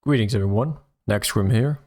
Greetings everyone, Naxgrim here.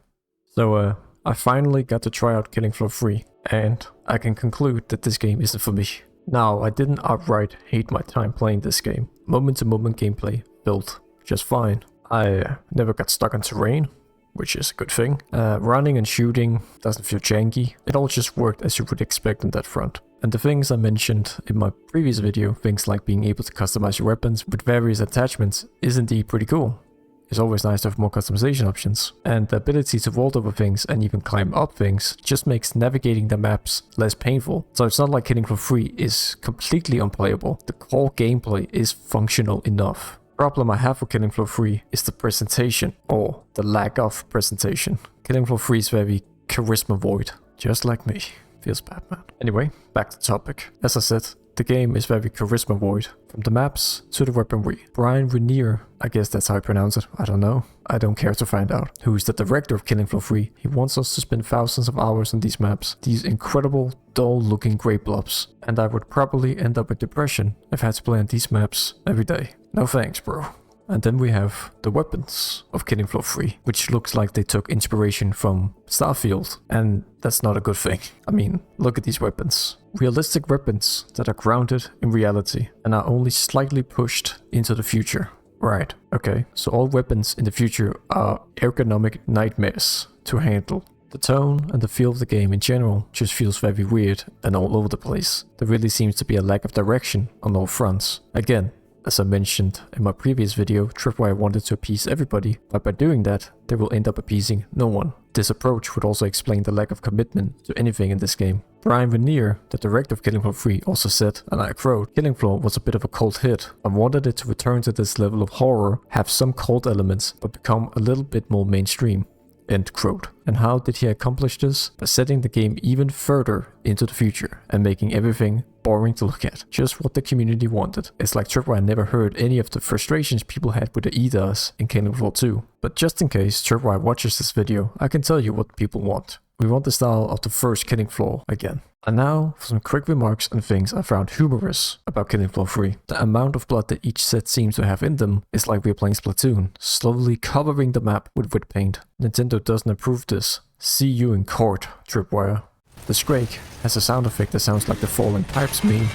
I finally got to try out Killing Floor 3, and I can conclude that this game isn't for me. Now, I didn't outright hate my time playing this game. Moment-to-moment gameplay felt just fine. I never got stuck on terrain, which is a good thing. Running and shooting doesn't feel janky. It all just worked as you would expect on that front. And the things I mentioned in my previous video, things like being able to customize your weapons with various attachments, is indeed pretty cool. It's always nice to have more customization options. And the ability to vault over things and even climb up things just makes navigating the maps less painful. So it's not like Killing Floor 3 is completely unplayable. The core gameplay is functional enough. The problem I have with Killing Floor 3 is the presentation, or the lack of presentation. Killing Floor 3 is very charisma void, just like me. Feels bad, man. Anyway, back to the topic. As I said, the game is very charisma void. From the maps to the weaponry. Brian Renier, I guess that's how I pronounce it, I don't know. I don't care to find out. Who is the director of Killing Floor 3. He wants us to spend thousands of hours on these maps. These incredible, dull looking grey blobs. And I would probably end up with depression if I had to play on these maps every day. No thanks, bro. And then we have the weapons of Killing Floor 3, which looks like they took inspiration from Starfield, and that's not a good thing. I mean, look at these weapons. Realistic weapons that are grounded in reality and are only slightly pushed into the future. Right, okay, so all weapons in the future are ergonomic nightmares to handle. The tone and the feel of the game in general just feels very weird and all over the place. There really seems to be a lack of direction on all fronts. Again, as I mentioned in my previous video, Tripwire wanted to appease everybody, but by doing that, they will end up appeasing no one. This approach would also explain the lack of commitment to anything in this game. Brian Renier, the director of Killing Floor 3, also said, and I quote, "Killing Floor was a bit of a cult hit. I wanted it to return to this level of horror, have some cult elements, but become a little bit more mainstream." End quote. And how did he accomplish this? By setting the game even further into the future and making everything boring to look at. Just what the community wanted. It's like Tripwire never heard any of the frustrations people had with the EDAs in Killing Floor 2. But just in case Tripwire watches this video, I can tell you what people want. We want the style of the first Killing Floor again. And now for some quick remarks and things I found humorous about Killing Floor 3. The amount of blood that each set seems to have in them is like we're playing Splatoon, slowly covering the map with wet paint. Nintendo doesn't approve this. See you in court, Tripwire. The Scrake has a sound effect that sounds like the falling pipes meme.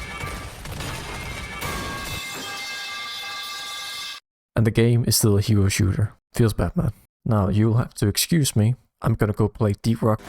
And the game is still a hero shooter. Feels bad, man. Now you'll have to excuse me. I'm gonna go play Deep Rock.